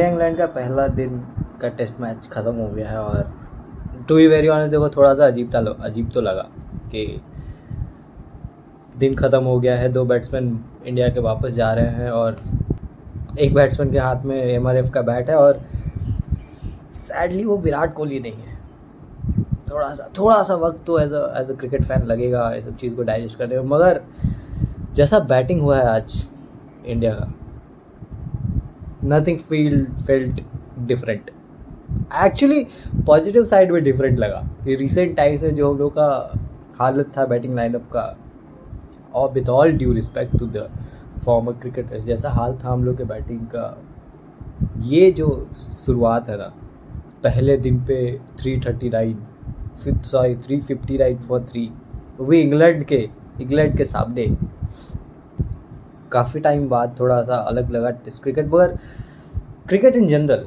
England का पहला दिन का टेस्ट मैच ख़त्म हो गया है और टू बी वेरी ऑनेस्ट देखो थोड़ा सा अजीब तो लगा कि दिन ख़त्म हो गया है, 2 बैट्समैन इंडिया के वापस जा रहे हैं और एक बैट्समैन के हाथ में एमआरएफ का बैट है और सैडली वो विराट कोहली नहीं है। थोड़ा सा वक्त तो एज अ क्रिकेट फैन लगेगा ये सब चीज़ को डाइजेस्ट करने में, मगर जैसा बैटिंग हुआ है आज इंडिया का, nothing felt different. Actually positive side में डिफरेंट लगा कि रिसेंट टाइम्स में जो हम लोग का हालत था बैटिंग लाइनअप का, और with all due respect to the former cricketers, जैसा हाल था हम लोग के बैटिंग का, ये जो शुरुआत है ना, पहले दिन पे 359 फॉर 3, वो भी इंग्लैंड के सामने, काफ़ी टाइम बाद थोड़ा सा अलग लगा टेस्ट क्रिकेट। मगर क्रिकेट इन जनरल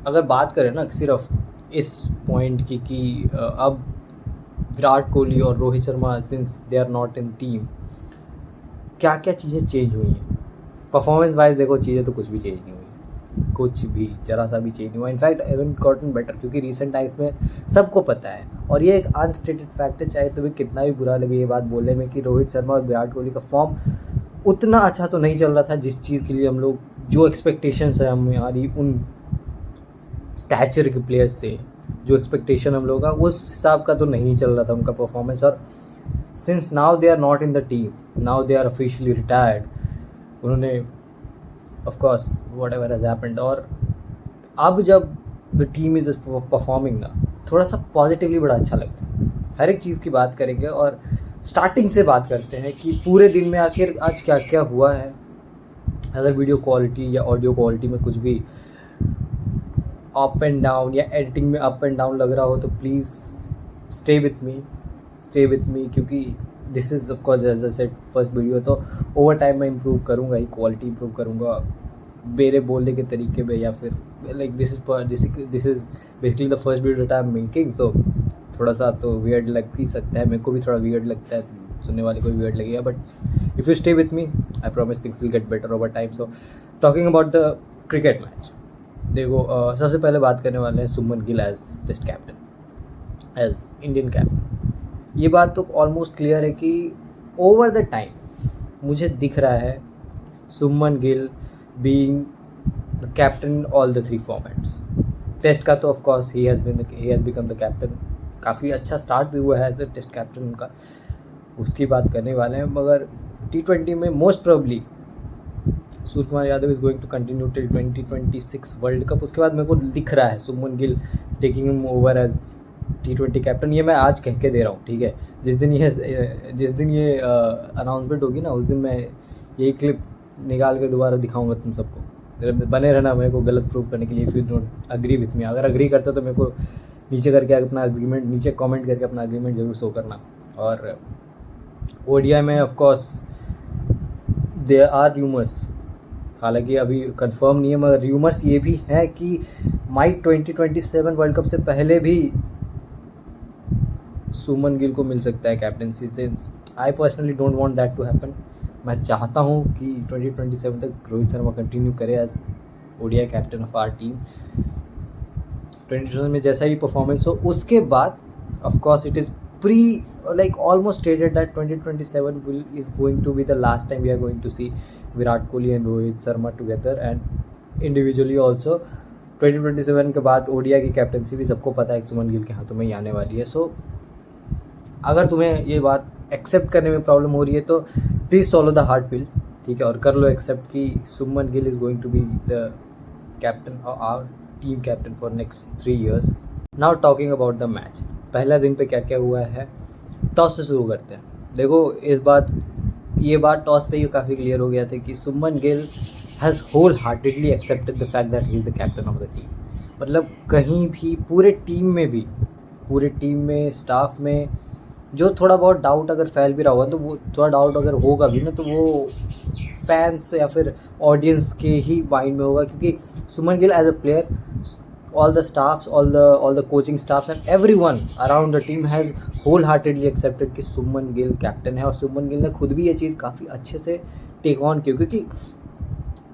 अगर बात करें ना सिर्फ इस पॉइंट की कि अब विराट कोहली और Rohit Sharma since they are not in team, क्या क्या चीज़ें चेंज हुई हैं परफॉर्मेंस वाइज। देखो चीज़ें तो कुछ भी चेंज नहीं हुई, कुछ भी ज़रा सा भी चेंज नहीं हुआ। इनफैक्ट इवन गॉटन बेटर, क्योंकि रिसेंट टाइम्स में सबको पता है और ये एक अनस्टेटेड फैक्ट है, चाहे तुम्हें कितना भी बुरा लगे ये बात बोलने में, कि रोहित शर्मा और विराट कोहली का फॉर्म उतना अच्छा तो नहीं चल रहा था जिस चीज़ के लिए हम लोग, जो एक्सपेक्टेशंस है हमारी उन स्टैचर के प्लेयर्स से, जो एक्सपेक्टेशन हम लोग का उस हिसाब का तो नहीं चल रहा था उनका परफॉर्मेंस। और since now they are not in the team, now they are officially retired, उन्होंने of course whatever has happened, और अब जब द टीम इज़ परफॉर्मिंग ना, थोड़ा सा पॉजिटिवली बड़ा अच्छा लग रहा है। हर एक चीज़ की बात करेंगे और स्टार्टिंग से बात करते हैं कि पूरे दिन में आखिर आज क्या क्या हुआ है। अगर वीडियो क्वालिटी या ऑडियो क्वालिटी में कुछ भी अप एंड डाउन या एडिटिंग में अप एंड डाउन लग रहा हो तो प्लीज़ स्टे विथ मी, क्योंकि this is of course as I said first video, तो ओवर टाइम मैं इम्प्रूव करूँगा, ही क्वालिटी इम्प्रूव करूँगा मेरे बोलने के तरीके में, या फिर like this is basically the first video that I am making, so थोड़ा सा तो वियर्ड लग ही सकता है, मेरे को भी थोड़ा वियर्ड लगता है, सुनने वाले को भी वियर्ड लगेगा, but if you stay with me I promise things will get better over time. So talking about the cricket match, देखो सबसे पहले बात करने वाले हैं Suman Gill as test captain, as Indian captain. ये बात तो ऑलमोस्ट क्लियर है कि ओवर द टाइम मुझे दिख रहा है Suman Gill being the captain in all the 3 formats. Test का तो of course he has become the captain, काफ़ी अच्छा स्टार्ट भी हुआ है एज ए टेस्ट कैप्टन उनका, उसकी बात करने वाले हैं। मगर T20 में most probably Surya Kumar Yadav is going to continue till 2026 world cup. उसके बाद मेरे को दिख रहा है Suman Gill taking him over as T20 captain. ये मैं आज कह के दे रहा हूँ, ठीक है। जिस दिन ये अनाउंसमेंट होगी ना, उस दिन मैं यही क्लिप निकाल के दोबारा दिखाऊंगा तुम सबको। बने रहना मेरे को गलत प्रूव करने के लिए, if you don't agree with me. अगर अग्री करते तो मेरे को नीचे कमेंट करके अपना एग्रीमेंट जरूर शो करना। और ODI में of course there are rumours, हालांकि अभी कंफर्म नहीं है, मगर रूमर्स ये भी है कि माई 2027 वर्ल्ड कप से पहले भी सुमन गिल को मिल सकता है captaincy, since I personally don't want that to happen. मैं चाहता हूँ कि 2027 तक रोहित शर्मा कंटिन्यू करे as ODI captain of our team. 2027 में जैसा ही परफॉर्मेंस हो, उसके बाद of course it is like almost stated that 2027 is going to be the last time we are going to see Virat Kohli and Rohit Sharma together, and individually also 2027 के बाद ODI की captaincy भी सबको पता है सुमन गिल के हाथों में ही आने वाली है। सो अगर तुम्हें ये बात एक्सेप्ट करने में प्रॉब्लम हो रही है तो please swallow the hard pill, ठीक है, और कर लो एक्सेप्ट कि Suman Gill is going to be the captain और our team captain for next 3 years। Now talking about the match, पहला दिन पे क्या क्या हुआ है, टॉस से शुरू करते हैं। देखो ये बात टॉस पे ही काफ़ी क्लियर हो गया था कि Suman Gill has wholeheartedly accepted the fact that he is the captain of the team. मतलब कहीं भी पूरे टीम में स्टाफ में जो थोड़ा बहुत डाउट अगर फैल भी रहा होगा, तो वो थोड़ा डाउट अगर होगा भी ना, तो वो फैंस या फिर ऑडियंस के ही माइंड में होगा, क्योंकि Suman Gill as a player, all the staffs, all the coaching staffs and everyone around the team has wholeheartedly accepted कि सुमन गिल कैप्टन है। और सुमन गिल ने खुद भी ये चीज़ काफ़ी अच्छे से टेक ऑन की, क्योंकि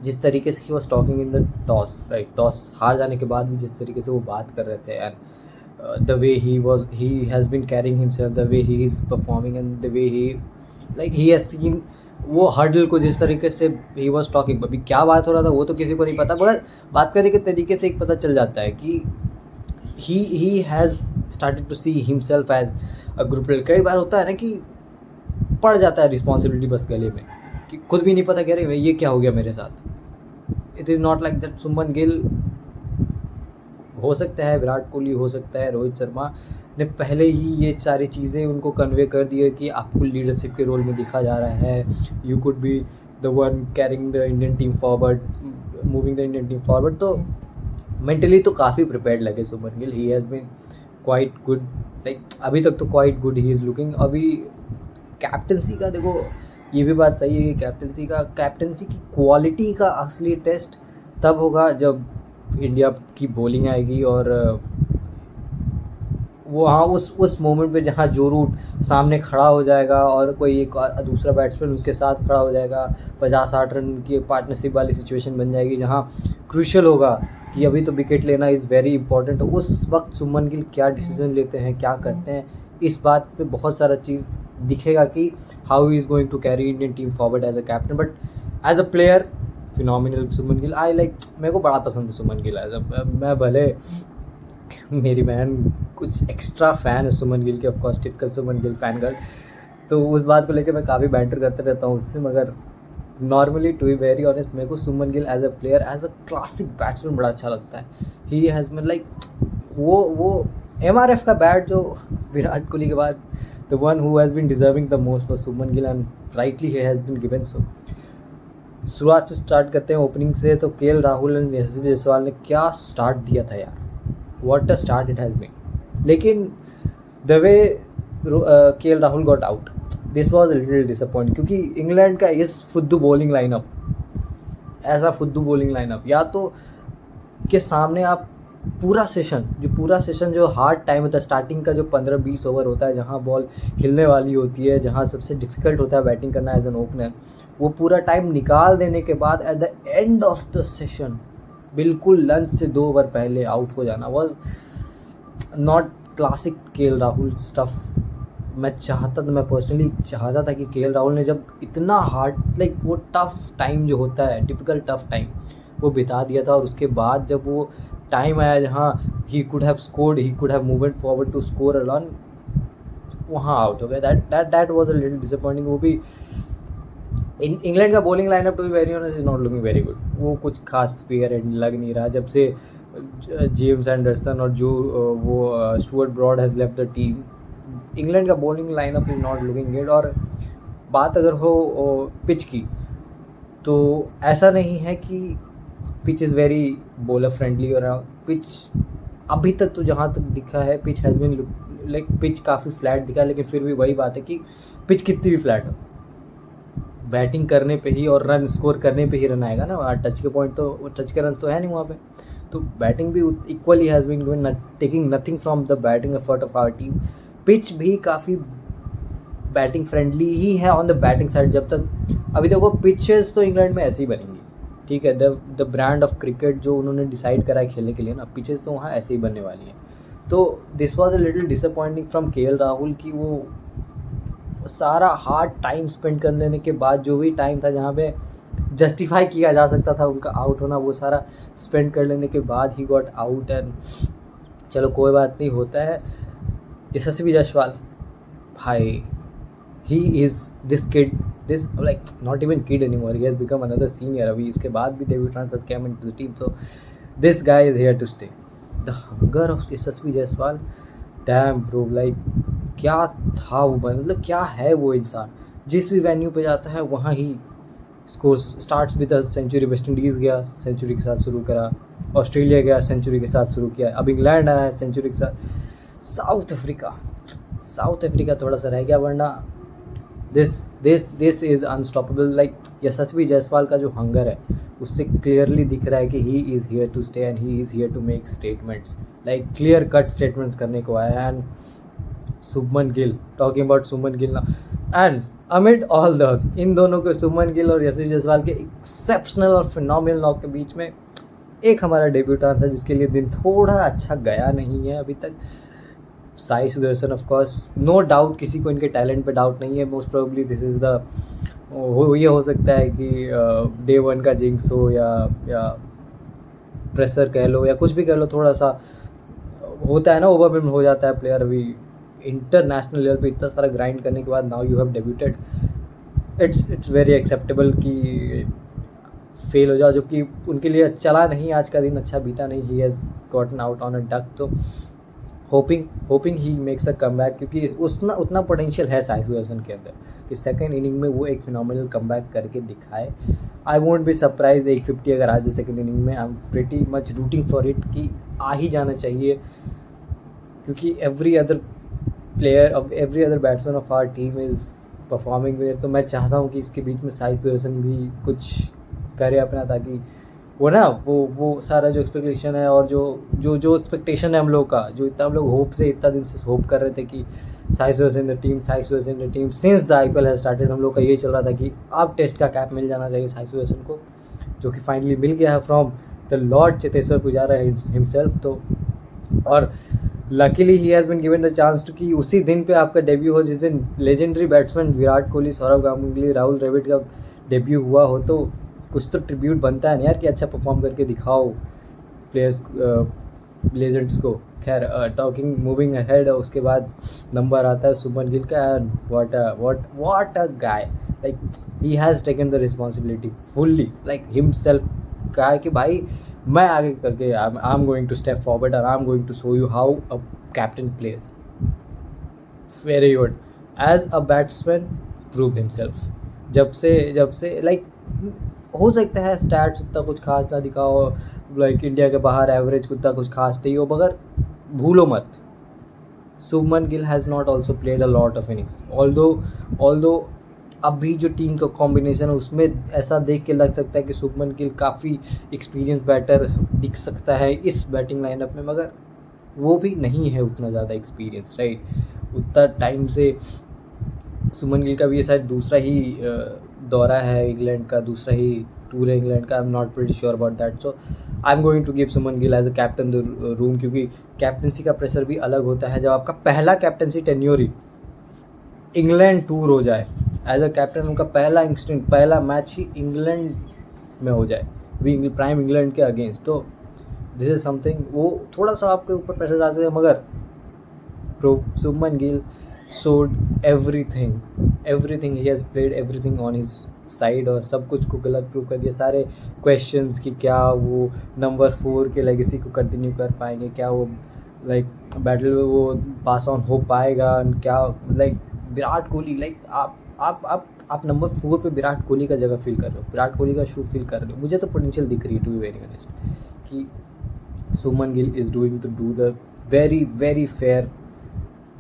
जिस तरीके से he was talking in the toss, right, toss हार जाने के बाद भी जिस तरीके से वो बात कर रहे थे, and the way he has been carrying himself, the way he is performing, and the way he like he has seen वो हर्डल को, जिस तरीके से ही वॉज टॉकिंग, अभी क्या बात हो रहा था वो तो किसी को नहीं पता, मगर बात करने के तरीके से एक पता चल जाता है कि he has started to see himself as a group leader. कई बार होता है ना कि पड़ जाता है रिस्पॉन्सिबिलिटी बस गले में, कि खुद भी नहीं पता कह रहे ये क्या हो गया मेरे साथ. It is not like that. Suman Gill, हो सकता है विराट कोहली, हो सकता है रोहित शर्मा ने पहले ही ये सारी चीज़ें उनको कन्वे कर दी है कि आपको लीडरशिप के रोल में दिखा जा रहा है, you could be the one carrying the Indian team forward, moving the Indian team forward. तो मेंटली तो काफ़ी प्रिपेयर्ड लगे Suman Gill. He has been quite good, like अभी तक तो quite good he is looking. अभी कैप्टनसी का देखो, ये भी बात सही है कि कैप्टनसी की क्वालिटी का असली टेस्ट तब होगा जब इंडिया की बॉलिंग आएगी, और वो हाँ उस मोमेंट पे जहाँ जो रूट सामने खड़ा हो जाएगा और कोई एक दूसरा बैट्समैन उसके साथ खड़ा हो जाएगा, 50-60 रन की पार्टनरशिप वाली सिचुएशन बन जाएगी जहाँ क्रूशियल होगा कि अभी तो विकेट लेना इज़ वेरी इंपॉर्टेंट. उस वक्त सुमन गिल क्या डिसीजन लेते हैं, क्या करते हैं, इस बात पे बहुत सारा चीज़ दिखेगा कि how he is going to carry Indian team forward as a captain. But as a player phenomenal Suman Gill. I like, मेरे को बड़ा पसंद है सुमन गिल. एज अ मैं भले मेरी बहन कुछ एक्स्ट्रा फ़ैन है सुमन गिल के, ऑफकोर्स टिपिकल सुमन गिल फ़ैन गर्ल, तो उस बात को लेकर मैं काफ़ी बैंटर करते रहता हूँ उससे. मगर normally to be very honest, मेरे को Suman Gill as a player, as a classic batsman बड़ा अच्छा लगता है. ही हैज़ बीन लाइक वो MRF का बैट जो विराट कोहली के बाद the one who has been deserving the most for Suman Gill, and rightly he has been given. So शुरुआत से स्टार्ट करते हैं ओपनिंग से. तो KL राहुल एंड यशस्वी जायसवाल ने क्या स्टार्ट दिया था यार, what a start it has been. लेकिन the way KL Rahul got out, this was little disappoint, क्योंकि इंग्लैंड का इस फुद्दू बॉलिंग लाइनअप, ऐसा फुद्दू बॉलिंग लाइनअप, या तो के सामने आप पूरा सेशन जो हार्ड टाइम होता है, स्टार्टिंग का जो 15-20 ओवर होता है जहाँ बॉल हिलने वाली होती है, जहाँ सबसे डिफ़िकल्ट होता है बैटिंग करना एज एन ओपनर, वो पूरा टाइम निकाल देने के बाद at the end of the session बिल्कुल लंच से 2 ओवर पहले आउट हो जाना was not classic KL Rahul stuff. मैं पर्सनली चाहता था कि KL राहुल ने जब इतना हार्ड, लाइक वो टफ टाइम जो होता है, टिपिकल टफ टाइम, वो बिता दिया था, और उसके बाद जब वो टाइम आया जहाँ he could have scored, he could have movement forward to score a run, वहाँ आउट हो गया. That was a little disappointing. वो भी इंग्लैंड का bowling lineup to be very honest is not looking very good. वो कुछ खास fair and लग नहीं रहा जब से जेम्स एंडरसन और जो वो Stuart Broad has left the team. England का bowling lineup is not looking good. और बात अगर हो पिच की, तो ऐसा नहीं है कि pitch is very bowler friendly, और पिच अभी तक तो जहाँ तक दिखा है pitch has been like pitch काफ़ी फ्लैट दिखा है. लेकिन फिर भी वही बात है कि पिच कितनी भी फ्लैट हो, बैटिंग करने पे ही और रन स्कोर करने पे ही रन आएगा ना. टच के पॉइंट तो टच के रन तो है नहीं वहाँ पे. तो बैटिंग भी equally has been going, taking nothing from the batting effort of our team. Pitch भी काफ़ी बैटिंग फ्रेंडली ही है ऑन द बैटिंग साइड. जब तक अभी देखो पिचेस तो इंग्लैंड में ऐसे ही बनेंगी, ठीक है, द ब्रांड ऑफ क्रिकेट जो उन्होंने डिसाइड करा है खेलने के लिए ना, पिचेस तो वहाँ ऐसे ही बनने वाली हैं. तो this was a little disappointing from KL Rahul कि वो सारा हार्ड टाइम स्पेंड कर लेने के बाद, जो भी टाइम था जहाँ पे जस्टिफाई किया जा सकता था उनका आउट होना, वो सारा स्पेंड कर लेने के बाद ही गॉट आउट. एंड चलो कोई बात नहीं, होता है. यशस्वी जायसवाल भाई, he is this kid, this like not even kid anymore, he has become another senior. अभी इसके बाद भी David transfer came into the team, so this guy is here to stay. The hunger of Yashasvi Jaiswal, damn bro, like क्या था वो, मतलब क्या है वो इंसान. जिस भी वेन्यू पे जाता है वहाँ ही score starts with a century. West Indies गया सेंचुरी के साथ शुरू करा, ऑस्ट्रेलिया गया सेंचुरी के साथ शुरू किया, अब इंग्लैंड आया है सेंचुरी के साथ. साउथ अफ्रीका थोड़ा सा रह गया, वरना दिस इज़ अनस्टॉपेबल. लाइक यशस्वी जायसवाल का जो हंगर है उससे क्लियरली दिख रहा है कि he is here to stay and he is here to make statements, like clear cut statements करने को आया. And Suman Gill, talking about Suman Gill ना, एंड अमिड ऑल द इन दोनों के, शुभमन गिल और यशस्वी जायसवाल के एक्सेप्शनल और फिनोमिनल नॉक के बीच में एक हमारा डेब्यूटान था जिसके लिए दिन थोड़ा अच्छा गया नहीं है अभी तक, Sai Sudharsan. Of course no doubt, किसी को इनके टैलेंट पे डाउट नहीं है। Most probably this is the ये हो सकता है कि डे वन का जिंक्स हो या प्रेशर कह लो या कुछ भी कह लो, थोड़ा सा होता है ना, ओवरवेल्म हो जाता है प्लेयर। अभी इंटरनेशनल लेवल पे इतना सारा ग्राइंड करने के बाद now you have debuted, it's very acceptable कि फेल हो जाओ, जो कि उनके लिए चला नहीं, आज का दिन अच्छा बीता नहीं। He has gotten out on a duck. तो hoping he makes a comeback, क्योंकि उतना पोटेंशियल है साई सुदर्शन के अंदर कि सेकेंड इनिंग में वो एक फिनोमिनल कम बैक करके दिखाए। आई वोंट बी सरप्राइज 150 अगर आज सेकेंड इनिंग में। I am pretty much rooting for it कि आ ही जाना चाहिए, क्योंकि every other batsman of our team is performing well. तो मैं चाहता हूँ कि इसके बीच में साई सुदर्शन भी कुछ करे अपना, ताकि वो ना वो सारा जो एक्सपेक्टेशन है और जो एक्सपेक्टेशन है हम लोग का, जो इतना हम लोग इतना दिन से होप कर रहे थे कि साई सुदर्शन इन the team since the IPL has started, हम लोग का यही चल रहा था कि अब टेस्ट का कैप मिल जाना चाहिए साई सुदर्शन को, जो कि फाइनली मिल गया है from the lord Cheteshwar Pujara himself. तो और luckily he has been given the chance to कि उसी दिन पे आपका डेब्यू हो जिस दिन लेजेंडरी बैट्समैन विराट कोहली, सौरव गांगुली, राहुल द्रविड़ का डेब्यू हुआ हो। तो कुछ तो ट्रिब्यूट बनता है ना यार कि अच्छा परफॉर्म करके दिखाओ प्लेयर्स, लेजेंड्स को। खैर टॉकिंग मूविंग अहेड, उसके बाद नंबर आता है शुभमन गिल का। And what a guy, like he has taken the responsibility fully, like himself, कहा कि भाई मैं आगे करके I am going to step forward और I am going to show you how a captain players. Very good, as a batsman prove himself. जब से like हो सकता है स्टैट्स उतना कुछ खास ना दिखाओ, लाइक इंडिया के बाहर एवरेज उतना कुछ खास नहीं हो, मगर भूलो मत Shubman Gill has not also played a lot of innings. Although अभी जो टीम का कॉम्बिनेशन है उसमें ऐसा देख के लग सकता है कि शुभमन गिल काफ़ी एक्सपीरियंस बैटर दिख सकता है इस बैटिंग लाइनअप में, मगर वो भी नहीं है उतना ज़्यादा एक्सपीरियंस, राइट। उतना टाइम से शुभमन गिल का भी ये शायद दूसरा ही दौरा है इंग्लैंड का, दूसरा ही टूर है इंग्लैंड का। I am not pretty sure about that. So I am going to give Shubman Gill as a captain the room, क्योंकि कैप्टनसी का प्रेशर भी अलग होता है जब आपका पहला कैप्टनसी टेन्योर ही इंग्लैंड टूर हो जाए। एज अ कैप्टन उनका पहला मैच ही इंग्लैंड में हो जाए, भी प्राइम इंग्लैंड के अगेंस्ट। तो दिस इज समथिंग, वो थोड़ा सा आपके ऊपर प्रेशर आ सकता है, मगर Shubman Gill showed everything, he has played everything on his side और सब कुछ को गलत प्रूव कर दिया। सारे क्वेश्चंस कि क्या वो नंबर 4 के लेगेसी को कंटिन्यू कर पाएंगे, क्या वो लाइक बैटल में वो पास ऑन हो पाएगा, क्या लाइक विराट कोहली, लाइक आप नंबर 4 पे विराट कोहली का जगह फील कर रहे हो, विराट कोहली का शू फील कर रहे हो। मुझे तो पोटेंशियल दिख रही है टू बी वेरी ऑनेस्ट कि Shubman Gill is doing to do the very very fair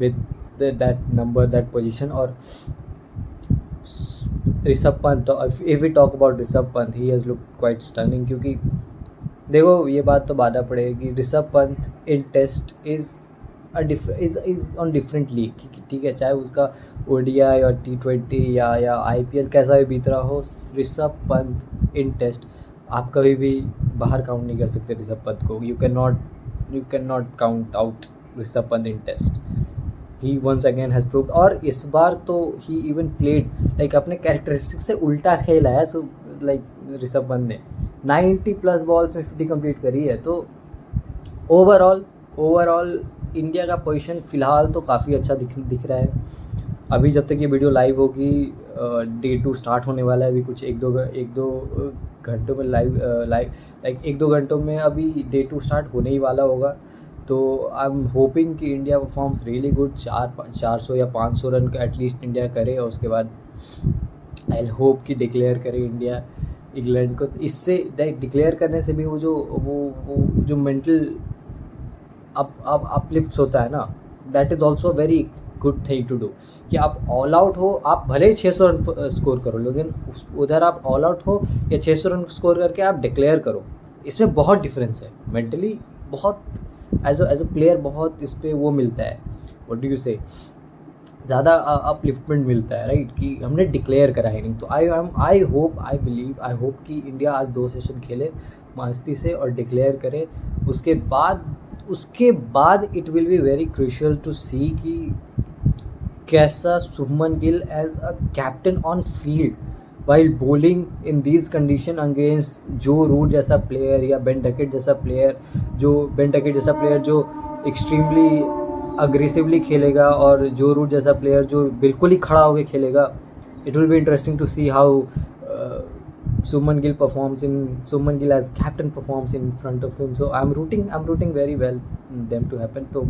with that number, that position। और Rishabh Pant, if we talk about Rishabh Pant, he has looked quite stunning, क्योंकि देखो ये बात तो मानना पड़ेगा कि Rishabh Pant in test is on different league, ठीक है, चाहे उसका ODI और T20 या IPL कैसा भी बीत रहा हो, ऋषभ पंत इन टेस्ट आप कभी भी बाहर काउंट नहीं कर सकते ऋषभ पंत को। You can not count out Rishabh Pant in test. He once again has proved, और इस बार तो ही इवन प्लेड लाइक अपने कैरेक्टरिस्टिक से उल्टा खेला है। सो लाइक ऋषभ पंत ने 90+ बॉल्स में 50 कंप्लीट करी है। तो ओवरऑल इंडिया का पोजीशन फ़िलहाल तो काफ़ी अच्छा दिख रहा है। अभी जब तक ये वीडियो लाइव होगी Day 2 स्टार्ट होने वाला है, अभी कुछ एक दो घंटों में लाइक 1-2 घंटों में अभी Day 2 स्टार्ट होने ही वाला होगा। तो आई एम होपिंग कि इंडिया परफॉर्म्स रियली गुड, 400 या 500 रन का एटलीस्ट इंडिया करे, और उसके बाद आई होप कि डिक्लेयर करे इंडिया इंग्लैंड को। इससे डिक्लेयर करने से भी वो जो मेंटल अपलिफ्ट होता है ना, that is also very good thing to do, कि आप ऑल आउट हो, आप भले ही 600 रन स्कोर करो, लेकिन उधर आप ऑल आउट हो या 600 रन स्कोर करके आप डिक्लेयर करो, इसमें बहुत डिफरेंस है। मेंटली बहुत एज अ प्लेयर बहुत इस पर वो मिलता है, व्हाट डू यू से, ज़्यादा अपलिफ्टमेंट मिलता है, राइट, कि हमने डिक्लेयर करा है नहीं। तो I hope, I believe, I hope कि इंडिया आज 2 सेशन खेले मस्ती से और डिक्लेयर करे। उसके बाद it will be very crucial to see कि कैसा Shubman Gill as a captain on field while bowling in these condition against Joe Root जैसा प्लेयर या बेन डकेट जैसा प्लेयर, जो एक्सट्रीमली अग्रेसिवली खेलेगा, और जो रूट जैसा प्लेयर जो बिल्कुल ही खड़ा होकर खेलेगा। It will be interesting to see how Suman Gill as captain performs in front of him. So I'm rooting very well them to happen. तो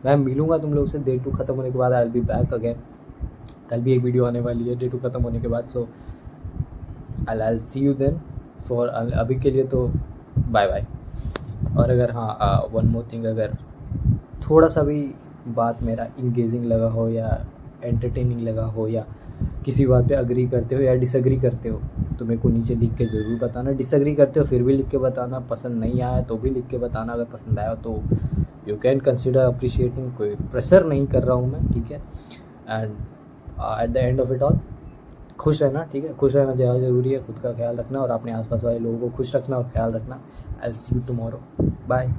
मैं मिलूंगा तुम लोग से डे 2 ख़त्म होने के बाद। I will be back again. कल भी एक वीडियो आने वाली है डे 2 ख़त्म होने के बाद। सो आई सी यू देन। फॉर अभी के लिए तो बाय बाय। और अगर हाँ, वन मोर थिंग, अगर थोड़ा सा भी बात मेरा इंगेजिंग लगा हो या एंटरटेनिंग लगा हो या किसी बात पे अग्री करते हो या डिसएग्री करते हो तो मेरे को नीचे लिख के ज़रूर बताना। डिसएग्री करते हो फिर भी लिख के बताना, पसंद नहीं आया तो भी लिख के बताना, अगर पसंद आया तो यू कैन कंसिडर अप्रिशिएटिंग। कोई प्रेशर नहीं कर रहा हूँ मैं, ठीक है। And at the end of it all खुश रहना, ठीक है। खुश रहना ज़्यादा ज़रूरी है। खुद का ख्याल रखना और अपने आसपास वाले लोगों को खुश रखना और ख्याल रखना। I will see you tomorrow. Bye.